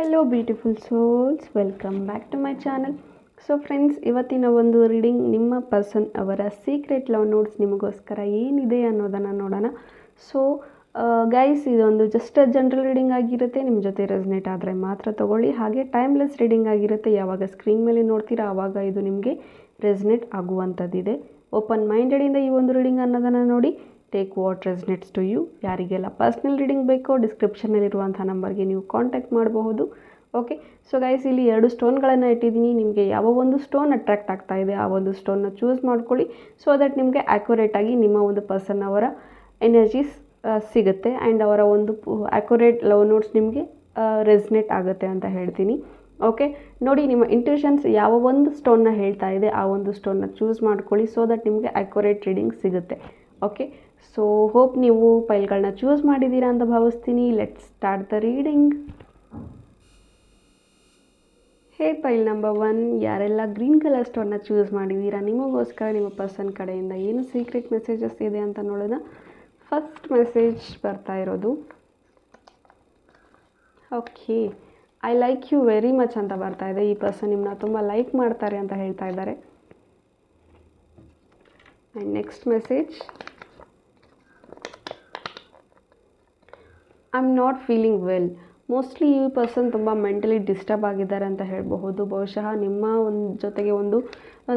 Hello beautiful souls, welcome back to my channel. So friends, ಇವತ್ತಿನ ಒಂದು reading ನಿಮ್ಮ person ಅವರ ಸೀಕ್ರೆಟ್ ಲವ್ ನೋಟ್ಸ್ ನಿಮಗೋಸ್ಕರ ಏನಿದೆ ಅನ್ನೋದನ್ನು ನೋಡೋಣ. ಸೊ ಗೈಸ್, ಇದೊಂದು ಜಸ್ಟ್ ಜನರಲ್ ರೀಡಿಂಗ್ ಆಗಿರುತ್ತೆ. ನಿಮ್ಮ ಜೊತೆ ರೆಸನೇಟ್ ಆದರೆ ಮಾತ್ರ ತೊಗೊಳ್ಳಿ. ಹಾಗೆ ಟೈಮ್ಲೆಸ್ ರೀಡಿಂಗ್ ಆಗಿರುತ್ತೆ. ಯಾವಾಗ ಸ್ಕ್ರೀನ್ ಮೇಲೆ ನೋಡ್ತೀರಾ ಆವಾಗ ಇದು ನಿಮಗೆ ರೆಸನೇಟ್ ಆಗುವಂಥದ್ದಿದೆ. ಓಪನ್ ಮೈಂಡೆಡಿಂದ ಈ ಒಂದು ರೀಡಿಂಗ್ ಅನ್ನೋದನ್ನು ನೋಡಿ. Take what resonates to you. ಯಾರಿಗೆಲ್ಲ ಪರ್ಸ್ನಲ್ ರೀಡಿಂಗ್ ಬೇಕೋ ಡಿಸ್ಕ್ರಿಪ್ಷನಲ್ಲಿರುವಂಥ ನಂಬರ್ಗೆ ನೀವು ಕಾಂಟ್ಯಾಕ್ಟ್ ಮಾಡಬಹುದು. ಓಕೆ, ಸೊ ಗೈಸ್, ಇಲ್ಲಿ 2 ಸ್ಟೋನ್ಗಳನ್ನು ಇಟ್ಟಿದ್ದೀನಿ. ನಿಮಗೆ ಯಾವ ಒಂದು ಸ್ಟೋನ್ ಅಟ್ರಾಕ್ಟ್ ಆಗ್ತಾ ಇದೆ ಆ ಒಂದು ಸ್ಟೋನ್ನ ಚೂಸ್ ಮಾಡ್ಕೊಳ್ಳಿ. ಸೊ ದಟ್ ನಿಮಗೆ ಆ್ಯಕ್ಯುರೇಟಾಗಿ ನಿಮ್ಮ ಒಂದು ಪರ್ಸನ್ ಅವರ ಎನರ್ಜೀಸ್ ಸಿಗುತ್ತೆ ಆ್ಯಂಡ್ ಅವರ ಒಂದು ಆ್ಯಕ್ಯುರೇಟ್ ಲವ್ ನೋಟ್ಸ್ ನಿಮಗೆ ರೆಸನೇಟ್ ಆಗುತ್ತೆ ಅಂತ ಹೇಳ್ತೀನಿ. ಓಕೆ, ನೋಡಿ, ನಿಮ್ಮ ಇಂಟ್ಯೂಷನ್ಸ್ ಯಾವ ಒಂದು ಸ್ಟೋನ್ನ ಹೇಳ್ತಾ ಇದೆ ಆ ಒಂದು ಸ್ಟೋನ್ನ ಚೂಸ್ ಮಾಡ್ಕೊಳ್ಳಿ. ಸೊ ದಟ್ ನಿಮಗೆ ಆ್ಯಕ್ಯುರೇಟ್ ರೀಡಿಂಗ್ ಸಿಗುತ್ತೆ. ಓಕೆ, ಸೊ ಹೋಪ್ ನೀವು ಫೈಲ್ಗಳನ್ನ ಚೂಸ್ ಮಾಡಿದ್ದೀರಾ ಅಂತ ಭಾವಿಸ್ತೀನಿ. Let's start the reading. Hey pile number 1, ಯಾರೆಲ್ಲ ಗ್ರೀನ್ ಕಲರ್ ಸ್ಟೋನ್ನ ಚೂಸ್ ಮಾಡಿದ್ದೀರಾ, ನಿಮಗೋಸ್ಕರ ನಿಮ್ಮ ಪರ್ಸನ್ ಕಡೆಯಿಂದ ಏನು ಸೀಕ್ರೆಟ್ ಮೆಸೇಜಸ್ ಇದೆ ಅಂತ ನೋಡೋಣ. ಫಸ್ಟ್ ಮೆಸೇಜ್ ಬರ್ತಾ ಇರೋದು, okay, I like you very much ಅಂತ ಬರ್ತಾ ಇದೆ. ಈ ಪರ್ಸನ್ ನಿಮ್ಮನ್ನ ತುಂಬ ಲೈಕ್ ಮಾಡ್ತಾರೆ ಅಂತ ಹೇಳ್ತಾ ಇದ್ದಾರೆ. And next message, I am not feeling well. Mostly ಈ ಪರ್ಸನ್ ತುಂಬ ಮೆಂಟಲಿ ಡಿಸ್ಟರ್ಬ್ ಆಗಿದ್ದಾರೆ ಅಂತ ಹೇಳಬಹುದು. ಬಹುಶಃ ನಿಮ್ಮ ಒಂದು ಜೊತೆಗೆ ಒಂದು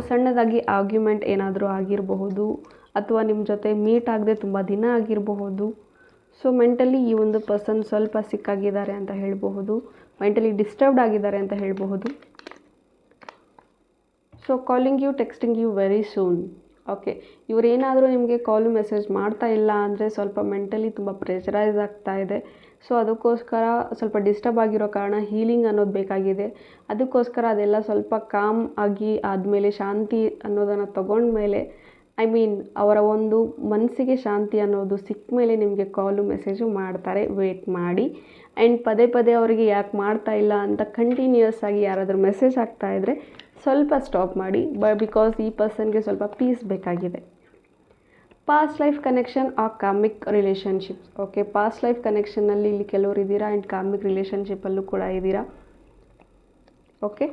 ಸಣ್ಣದಾಗಿ ಆರ್ಗ್ಯುಮೆಂಟ್ ಏನಾದರೂ ಆಗಿರಬಹುದು, ಅಥವಾ ನಿಮ್ಮ ಜೊತೆ ಮೀಟ್ ಆಗದೆ ತುಂಬ ದಿನ ಆಗಿರಬಹುದು. ಸೊ ಮೆಂಟಲಿ ಈ ಒಂದು ಪರ್ಸನ್ ಸ್ವಲ್ಪ ಸಿಕ್ಕಾಗಿದ್ದಾರೆ ಅಂತ ಹೇಳಬಹುದು. ಮೆಂಟಲಿ ಡಿಸ್ಟರ್ಬ್ಡ್ ಆಗಿದ್ದಾರೆ ಅಂತ ಹೇಳಬಹುದು. So calling you, texting you very soon. Okay, ಇವರೇನಾದರೂ ನಿಮಗೆ ಕಾಲು ಮೆಸೇಜ್ ಮಾಡ್ತಾ ಇಲ್ಲ ಅಂದರೆ ಸ್ವಲ್ಪ ಮೆಂಟಲಿ ತುಂಬ ಪ್ರೆಷರೈಸ್ ಆಗ್ತಾ ಇದೆ. ಸೊ ಅದಕ್ಕೋಸ್ಕರ ಸ್ವಲ್ಪ ಡಿಸ್ಟರ್ಬ್ ಆಗಿರೋ ಕಾರಣ ಹೀಲಿಂಗ್ ಅನ್ನೋದು ಬೇಕಾಗಿದೆ. ಅದಕ್ಕೋಸ್ಕರ ಅದೆಲ್ಲ ಸ್ವಲ್ಪ ಕಾಮ್ ಆಗಿ ಆದಮೇಲೆ, ಶಾಂತಿ ಅನ್ನೋದನ್ನು ತಗೊಂಡ್ಮೇಲೆ, ಅವರ ಒಂದು ಮನಸ್ಸಿಗೆ ಶಾಂತಿ ಅನ್ನೋದು ಸಿಕ್ಕ ಮೇಲೆ ನಿಮಗೆ ಕಾಲು ಮೆಸೇಜು ಮಾಡ್ತಾರೆ. ವೇಟ್ ಮಾಡಿ. ಆ್ಯಂಡ್ ಪದೇ ಪದೇ ಅವರಿಗೆ ಯಾಕೆ ಮಾಡ್ತಾ ಇಲ್ಲ ಅಂತ ಕಂಟಿನ್ಯೂಯಸ್ ಆಗಿ ಯಾರಾದರೂ ಮೆಸೇಜ್ ಆಗ್ತಾ ಇದ್ದರೆ ಸ್ವಲ್ಪ ಸ್ಟಾಪ್ ಮಾಡಿ. ಬಿಕಾಸ್ ಈ ಪರ್ಸನ್ಗೆ ಸ್ವಲ್ಪ ಪೀಸ್ ಬೇಕಾಗಿದೆ. Past life connection or karmic relationships. Okay, past life ಕನೆಕ್ಷನ್ನಲ್ಲಿ ಇಲ್ಲಿ ಕೆಲವರು ಇದ್ದೀರಾ ಆ್ಯಂಡ್ ಕಾರ್ಮಿಕ್ ರಿಲೇಷನ್ಶಿಪ್ಪಲ್ಲೂ ಕೂಡ ಇದ್ದೀರಾ. Okay,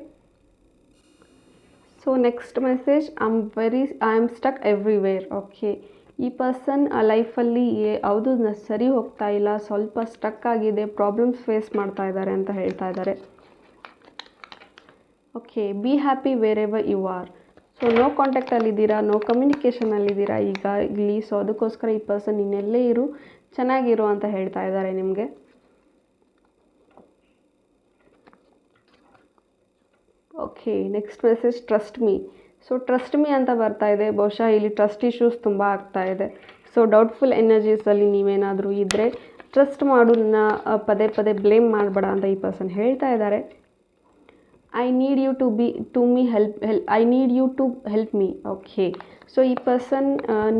so next message, I am stuck everywhere. Okay, ಈ ಪರ್ಸನ್ ಲೈಫಲ್ಲಿ ಯಾವುದು ಸರಿ ಹೋಗ್ತಾ ಇಲ್ಲ, ಸ್ವಲ್ಪ ಸ್ಟಕ್ ಆಗಿದೆ, ಪ್ರಾಬ್ಲಮ್ಸ್ ಫೇಸ್ ಮಾಡ್ತಾ ಇದ್ದಾರೆ ಅಂತ ಹೇಳ್ತಾ ಇದ್ದಾರೆ. Okay, be happy wherever you are. So no ಕಾಂಟ್ಯಾಕ್ಟಲ್ಲಿದ್ದೀರಾ, ನೋ ಕಮ್ಯುನಿಕೇಷನಲ್ಲಿದ್ದೀರಾ ಈಗ ಇಲ್ಲಿ. ಸೊ ಅದಕ್ಕೋಸ್ಕರ ಈ ಪರ್ಸನ್ ಇನ್ನೆಲ್ಲೇ ಇರು, ಚೆನ್ನಾಗಿರು ಅಂತ ಹೇಳ್ತಾ ಇದ್ದಾರೆ ನಿಮಗೆ. Okay, next message, trust me. So trust me ಅಂತ ಬರ್ತಾ ಇದೆ. ಬಹುಶಃ ಇಲ್ಲಿ ಟ್ರಸ್ಟ್ ಇಶ್ಯೂಸ್ ತುಂಬ ಆಗ್ತಾ ಇದೆ. ಸೊ ಡೌಟ್ಫುಲ್ ಎನರ್ಜೀಸಲ್ಲಿ ನೀವೇನಾದರೂ ಇದ್ದರೆ ಟ್ರಸ್ಟ್ ಮಾಡು, ನನ್ನ ಪದೇ ಪದೇ ಬ್ಲೇಮ್ ಮಾಡಬೇಡ ಅಂತ ಈ ಪರ್ಸನ್ ಹೇಳ್ತಾ ಇದ್ದಾರೆ. I need you to help me. Okay, so ಈ ಪರ್ಸನ್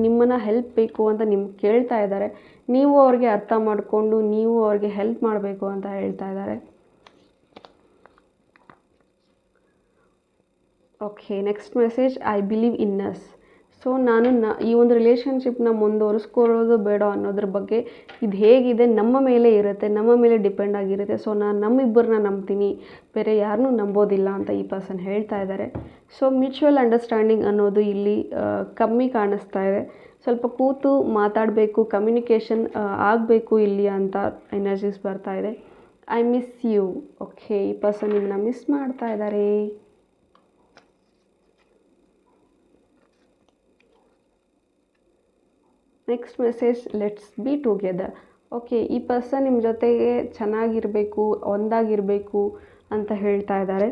ನಿಮ್ಮನ್ನು ಹೆಲ್ಪ್ ಬೇಕು ಅಂತ ನಿಮ್ಗೆ ಕೇಳ್ತಾ ಇದ್ದಾರೆ. ನೀವು ಅವ್ರಿಗೆ ಅರ್ಥ ಮಾಡಿಕೊಂಡು ನೀವು ಅವ್ರಿಗೆ ಹೆಲ್ಪ್ ಮಾಡಬೇಕು ಅಂತ ಹೇಳ್ತಾ ಇದ್ದಾರೆ. Okay, next message, I believe in us. So ನಾನು ಈ ಒಂದು ರಿಲೇಷನ್ಶಿಪ್ನ ಮುಂದುವರಿಸ್ಕೊಳ್ಳೋದು ಬೇಡ ಅನ್ನೋದ್ರ ಬಗ್ಗೆ, ಇದು ಹೇಗಿದೆ ನಮ್ಮ ಮೇಲೆ ಇರುತ್ತೆ, ನಮ್ಮ ಮೇಲೆ ಡಿಪೆಂಡ್ ಆಗಿರುತ್ತೆ. ಸೊ ನಾನು ನಮ್ಮಿಬ್ಬರನ್ನ ನಂಬ್ತೀನಿ, ಬೇರೆ ಯಾರನ್ನೂ ನಂಬೋದಿಲ್ಲ ಅಂತ ಈ ಪರ್ಸನ್ ಹೇಳ್ತಾ ಇದ್ದಾರೆ. ಸೊ ಮ್ಯೂಚುವಲ್ ಅಂಡರ್ಸ್ಟ್ಯಾಂಡಿಂಗ್ ಅನ್ನೋದು ಇಲ್ಲಿ ಕಮ್ಮಿ ಕಾಣಿಸ್ತಾ ಇದೆ. ಸ್ವಲ್ಪ ಕೂತು ಮಾತಾಡಬೇಕು, ಕಮ್ಯುನಿಕೇಷನ್ ಆಗಬೇಕು ಇಲ್ಲಿ ಅಂತ ಎನರ್ಜೀಸ್ ಬರ್ತಾ ಇದೆ. I miss you. ಓಕೆ, ಈ ಪರ್ಸನ್ ನಿಮ್ಮನ್ನ ಮಿಸ್ ಮಾಡ್ತಾ ಇದ್ದಾರೆ. Next message, let's be together. Okay, ಈ ಪರ್ಸನ್ ನಿಮ್ಮ ಜೊತೆಗೆ ಚೆನ್ನಾಗಿರಬೇಕು, ಒಂದಾಗಿರಬೇಕು ಅಂತ ಹೇಳ್ತಾ ಇದ್ದಾರೆ.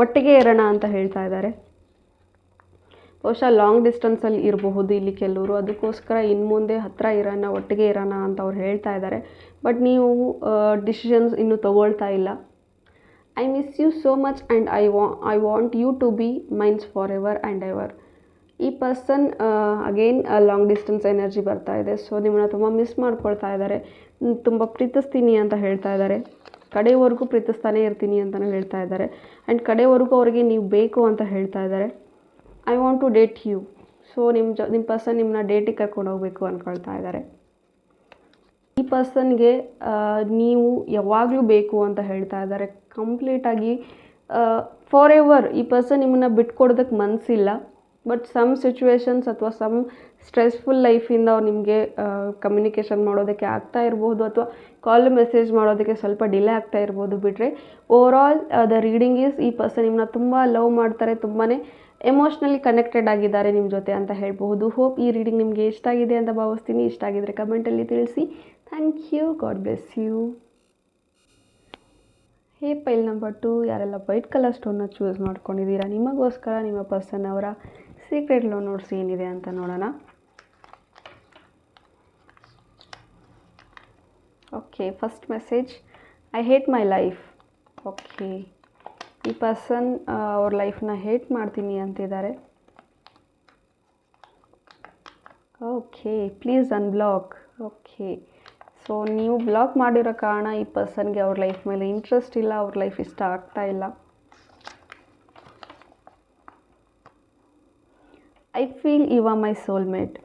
ಒಟ್ಟಿಗೆ ಇರೋಣ ಅಂತ ಹೇಳ್ತಾ ಇದ್ದಾರೆ. ಬಹುಶಃ ಲಾಂಗ್ ಡಿಸ್ಟೆನ್ಸಲ್ಲಿ ಇರಬಹುದು ಇಲ್ಲಿ ಕೆಲವರು. ಅದಕ್ಕೋಸ್ಕರ ಇನ್ನು ಮುಂದೆ ಹತ್ತಿರ ಇರೋಣ, ಒಟ್ಟಿಗೆ ಇರೋಣ ಅಂತ ಅವ್ರು ಹೇಳ್ತಾ ಇದ್ದಾರೆ. ಬಟ್ ನೀವು ಡಿಸಿಷನ್ಸ್ ಇನ್ನೂ ತಗೊಳ್ತಾ ಇಲ್ಲ. I miss you so much and I want you to be mines forever and ever. ಈ person again long distance energy ಬರ್ತಾ ಇದೆ. ಸೊ ನಿಮ್ಮನ್ನ ತುಂಬ ಮಿಸ್ ಮಾಡ್ಕೊಳ್ತಾ ಇದ್ದಾರೆ, ತುಂಬ ಪ್ರೀತಿಸ್ತೀನಿ ಅಂತ ಹೇಳ್ತಾ ಇದ್ದಾರೆ. ಕಡೆವರೆಗೂ ಪ್ರೀತಿಸ್ತಾನೆ ಇರ್ತೀನಿ ಅಂತಲೂ ಹೇಳ್ತಾ ಇದ್ದಾರೆ. ಆ್ಯಂಡ್ ಕಡೆವರೆಗೂ ಅವರಿಗೆ ನೀವು ಬೇಕು ಅಂತ ಹೇಳ್ತಾ ಇದ್ದಾರೆ. I want to date you. So ನಿಮ್ಮ ಪರ್ಸನ್ ನಿಮ್ಮನ್ನ ಡೇಟಿಗೆ ಕರ್ಕೊಂಡು ಹೋಗಬೇಕು ಅಂದ್ಕೊಳ್ತಾ ಇದ್ದಾರೆ. ಈ ಈ ಪರ್ಸನ್ಗೆ ನೀವು ಯಾವಾಗಲೂ ಬೇಕು ಅಂತ ಹೇಳ್ತಾ ಇದ್ದಾರೆ. ಕಂಪ್ಲೀಟಾಗಿ ಫಾರ್ ಎವರ್ ಈ ಪರ್ಸನ್ ನಿಮ್ಮನ್ನು ಬಿಟ್ಕೊಡೋದಕ್ಕೆ ಮನಸ್ಸಿಲ್ಲ. ಬಟ್ ಸಮ್ ಸಿಚುವೇಶನ್ಸ್ ಅಥವಾ ಸಮ್ ಸ್ಟ್ರೆಸ್ಫುಲ್ ಲೈಫಿಂದ ಅವ್ರು ನಿಮಗೆ ಕಮ್ಯುನಿಕೇಷನ್ ಮಾಡೋದಕ್ಕೆ ಆಗ್ತಾ ಇರ್ಬೋದು, ಅಥವಾ ಕಾಲ್ ಮೆಸೇಜ್ ಮಾಡೋದಕ್ಕೆ ಸ್ವಲ್ಪ ಡಿಲೇ ಆಗ್ತಾ ಇರ್ಬೋದು. ಬಿಟ್ಟರೆ ಓವರಾಲ್ ದ ರೀಡಿಂಗ್ ಈಸ್ ಈ ಪರ್ಸನ್ ನಿಮ್ಮನ್ನ ತುಂಬ ಲವ್ ಮಾಡ್ತಾರೆ, ತುಂಬಾ ಎಮೋಷ್ನಲಿ ಕನೆಕ್ಟೆಡ್ ಆಗಿದ್ದಾರೆ ನಿಮ್ಮ ಜೊತೆ ಅಂತ ಹೇಳ್ಬೋದು. ಹೋಪ್ ಈ ರೀಡಿಂಗ್ ನಿಮಗೆ ಇಷ್ಟ ಆಗಿದೆ ಅಂತ ಭಾವಿಸ್ತೀನಿ. ಇಷ್ಟ ಆಗಿದ್ರೆ ಕಮೆಂಟಲ್ಲಿ ತಿಳಿಸಿ. Thank you. God bless you. Hey pile number 2, ಯಾರೆಲ್ಲ ವೈಟ್ ಕಲರ್ ಸ್ಟೋನ್ನ ಚೂಸ್ ಮಾಡ್ಕೊಂಡಿದ್ದೀರಾ, ನಿಮಗೋಸ್ಕರ ನಿಮ್ಮ ಪರ್ಸನ್ ಅವರ ಸೀಕ್ರೆಟ್ ಲವ್ ನೋಟ್ಸ್ ಏನಿದೆ ಅಂತ ನೋಡೋಣ. Okay, first message, I hate my life. Okay, ಈ ಪರ್ಸನ್ ಅವ್ರ ಲೈಫನ್ನ ಹೇಟ್ ಮಾಡ್ತೀನಿ ಅಂತಿದ್ದಾರೆ. Okay, please unblock. Okay, so ನೀವು ಬ್ಲಾಕ್ ಮಾಡಿರೋ ಕಾರಣ ಈ ಪರ್ಸನ್ಗೆ ಅವ್ರ ಲೈಫ್ ಮೇಲೆ ಇಂಟ್ರೆಸ್ಟ್ ಇಲ್ಲ, ಅವ್ರ ಲೈಫ್ ಇಷ್ಟ ಆಗ್ತಾ ಇಲ್ಲ. I feel you are my soulmate.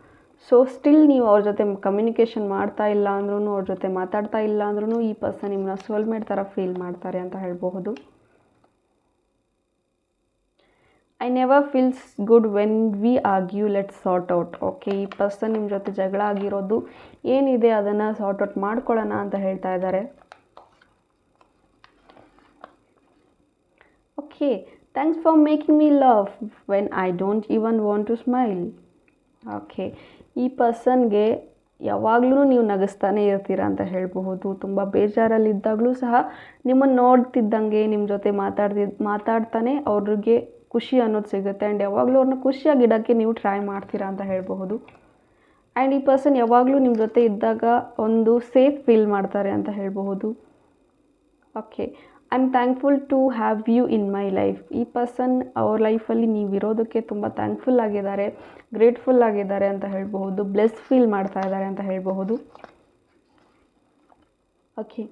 So still ನೀವು ಅವ್ರ ಜೊತೆ ಕಮ್ಯುನಿಕೇಷನ್ ಮಾಡ್ತಾ ಇಲ್ಲ ಅಂದ್ರೂ, ಅವ್ರ ಜೊತೆ ಮಾತಾಡ್ತಾ ಇಲ್ಲ ಅಂದ್ರೂ ಈ ಪರ್ಸನ್ ನಿಮ್ಮನ್ನ ಸೋಲ್ಮೇಟ್ ಥರ ಫೀಲ್ ಮಾಡ್ತಾರೆ ಅಂತ ಹೇಳಬಹುದು. I never feels good when we argue, let's sort out. Okay, ಈ ಪರ್ಸನ್ ನಿಮ್ಮ ಜೊತೆ ಜಗಳ ಆಗಿರೋದು ಏನಿದೆ ಅದನ್ನು ಸಾರ್ಟ್ ಔಟ್ ಮಾಡ್ಕೊಳ್ಳೋಣ ಅಂತ ಹೇಳ್ತಾ ಇದ್ದಾರೆ. Okay, thanks for making me love when I don't even want to smile. Okay, ಈ ಪರ್ಸನ್ಗೆ ಯಾವಾಗಲೂ ನೀವು ನಗಿಸ್ತಾನೆ ಇರ್ತೀರ ಅಂತ ಹೇಳಬಹುದು. ತುಂಬ ಬೇಜಾರಲ್ಲಿದ್ದಾಗಲೂ ಸಹ ನಿಮ್ಮನ್ನು ನೋಡ್ತಿದ್ದಂಗೆ ನಿಮ್ಮ ಜೊತೆ ಮಾತಾಡ್ತಾನೆ ಅವ್ರಿಗೆ ಖುಷಿ ಅನ್ನೋದು ಸಿಗುತ್ತೆ. ಆ್ಯಂಡ್ ಯಾವಾಗಲೂ ಅವ್ರನ್ನ ಖುಷಿಯಾಗಿಡೋಕ್ಕೆ ನೀವು ಟ್ರೈ ಮಾಡ್ತೀರಾ ಅಂತ ಹೇಳಬಹುದು. ಆ್ಯಂಡ್ ಈ ಪರ್ಸನ್ ಯಾವಾಗಲೂ ನಿಮ್ಮ ಜೊತೆ ಇದ್ದಾಗ ಒಂದು ಸೇಫ್ ಫೀಲ್ ಮಾಡ್ತಾರೆ ಅಂತ ಹೇಳಬಹುದು. Okay, I am thankful to have you in my life. ಈ ಪರ್ಸನ್ ಅವ್ರ ಲೈಫಲ್ಲಿ ನೀವು ಇರೋದಕ್ಕೆ ತುಂಬ ಥ್ಯಾಂಕ್ಫುಲ್ ಆಗಿದ್ದಾರೆ, ಗ್ರೇಟ್ಫುಲ್ ಆಗಿದ್ದಾರೆ ಅಂತ ಹೇಳಬಹುದು. ಬ್ಲೆಸ್ ಫೀಲ್ ಮಾಡ್ತಾ ಇದ್ದಾರೆ ಅಂತ ಹೇಳಬಹುದು. Okay,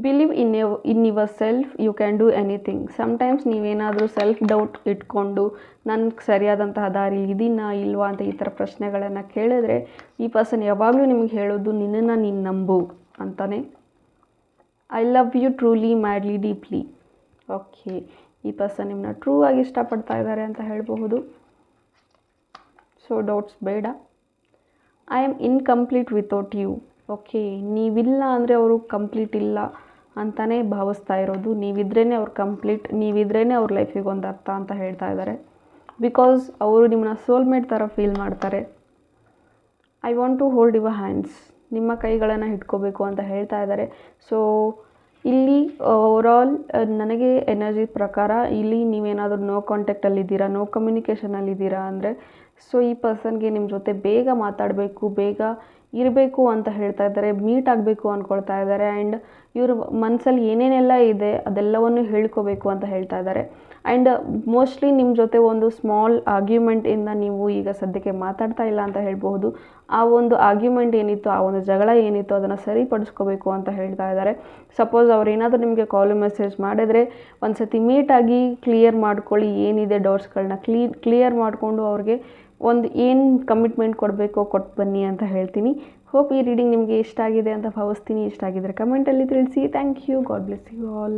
believe in yourself, you can do anything. Sometimes ನೀವೇನಾದರೂ ಸೆಲ್ಫ್ ಡೌಟ್ ಇಟ್ಕೊಂಡು ನನಗೆ ಸರಿಯಾದಂತಹ ದಾರಿ ಇದೀನಾ ಇಲ್ವಾ ಅಂತ ಈ ಥರ ಪ್ರಶ್ನೆಗಳನ್ನು ಕೇಳಿದ್ರೆ ಈ ಪರ್ಸನ್ ಯಾವಾಗಲೂ ನಿಮಗೆ ಹೇಳೋದು ನಿನ್ನನ್ನು ನೀನು ನಂಬು ಅಂತಾನೆ. I love you truly, madly, deeply. Okay, ಈ ಪರ್ಸನ್ ನಿಮ್ಮನ್ನ ಟ್ರೂ ಆಗಿ ಇಷ್ಟಪಡ್ತಾ ಇದ್ದಾರೆ ಅಂತ ಹೇಳಬಹುದು. ಸೊ ಡೌಟ್ಸ್ ಬೇಡ. I am incomplete without you. Okay, ನೀವಿಲ್ಲ ಅಂದರೆ ಅವರು ಕಂಪ್ಲೀಟ್ ಇಲ್ಲ ಅಂತಲೇ ಭಾವಿಸ್ತಾ ಇರೋದು. ನೀವಿದ್ರೇ ಅವ್ರು ಕಂಪ್ಲೀಟ್, ನೀವಿದ್ರೇ ಅವ್ರ ಲೈಫಿಗೆ ಒಂದು ಅರ್ಥ ಅಂತ ಹೇಳ್ತಾ ಇದ್ದಾರೆ. ಬಿಕಾಸ್ ಅವರು ನಿಮ್ಮನ್ನ ಸೋಲ್ಮೇಟ್ ಥರ ಫೀಲ್ ಮಾಡ್ತಾರೆ. I want to hold your hands. ನಿಮ್ಮ ಕೈಗಳನ್ನು ಹಿಡ್ಕೋಬೇಕು ಅಂತ ಹೇಳ್ತಾ ಇದ್ದಾರೆ. ಸೊ ಇಲ್ಲಿ ಓವರಾಲ್ ನನಗೆ ಎನರ್ಜಿ ಪ್ರಕಾರ ಇಲ್ಲಿ ನೀವೇನಾದರೂ ನೋ ಕಾಂಟ್ಯಾಕ್ಟಲ್ಲಿದ್ದೀರಾ, ನೋ ಕಮ್ಯುನಿಕೇಷನಲ್ಲಿದ್ದೀರಾ ಅಂದರೆ ಸೊ ಈ ಪರ್ಸನ್ಗೆ ನಿಮ್ಮ ಜೊತೆ ಬೇಗ ಮಾತಾಡಬೇಕು, ಬೇಗ ಇರಬೇಕು ಅಂತ ಹೇಳ್ತಾ ಇದ್ದಾರೆ. ಮೀಟ್ ಆಗಬೇಕು ಅಂದ್ಕೊಳ್ತಾ ಇದ್ದಾರೆ. ಆ್ಯಂಡ್ ಇವ್ರ ಮನಸ್ಸಲ್ಲಿ ಏನೇನೆಲ್ಲ ಇದೆ ಅದೆಲ್ಲವನ್ನು ಹೇಳ್ಕೋಬೇಕು ಅಂತ ಹೇಳ್ತಾ ಇದ್ದಾರೆ. ಆ್ಯಂಡ್ ಮೋಸ್ಟ್ಲಿ ನಿಮ್ಮ ಜೊತೆ ಒಂದು ಸ್ಮಾಲ್ ಆರ್ಗ್ಯುಮೆಂಟಿಂದ ನೀವು ಈಗ ಸದ್ಯಕ್ಕೆ ಮಾತಾಡ್ತಾ ಇಲ್ಲ ಅಂತ ಹೇಳ್ಬೋದು. ಆ ಒಂದು ಆರ್ಗ್ಯುಮೆಂಟ್ ಏನಿತ್ತು, ಆ ಒಂದು ಜಗಳ ಏನಿತ್ತು ಅದನ್ನು ಸರಿಪಡಿಸ್ಕೋಬೇಕು ಅಂತ ಹೇಳ್ತಾ ಇದ್ದಾರೆ. ಸಪೋಸ್ ಅವ್ರು ಏನಾದರೂ ನಿಮಗೆ ಕಾಲ್ ಮೆಸೇಜ್ ಮಾಡಿದರೆ ಒಂದು ಸತಿ ಮೀಟಾಗಿ ಕ್ಲಿಯರ್ ಮಾಡ್ಕೊಳ್ಳಿ, ಏನಿದೆ ಡೌಟ್ಸ್ಗಳನ್ನ ಕ್ಲಿಯರ್ ಮಾಡಿಕೊಂಡು ಅವ್ರಿಗೆ ಒಂದು ಏನು ಕಮಿಟ್ಮೆಂಟ್ ಕೊಡಬೇಕೋ ಕೊಟ್ಟು ಬನ್ನಿ ಅಂತ ಹೇಳ್ತೀನಿ. ಹೋಪ್ ಈ ರೀಡಿಂಗ್ ನಿಮಗೆ ಇಷ್ಟ ಆಗಿದೆ ಅಂತ ಭಾವಿಸ್ತೀನಿ. ಇಷ್ಟ ಆಗಿದ್ದರೆ ಕಮೆಂಟಲ್ಲಿ ತಿಳಿಸಿ. Thank you. God bless you all.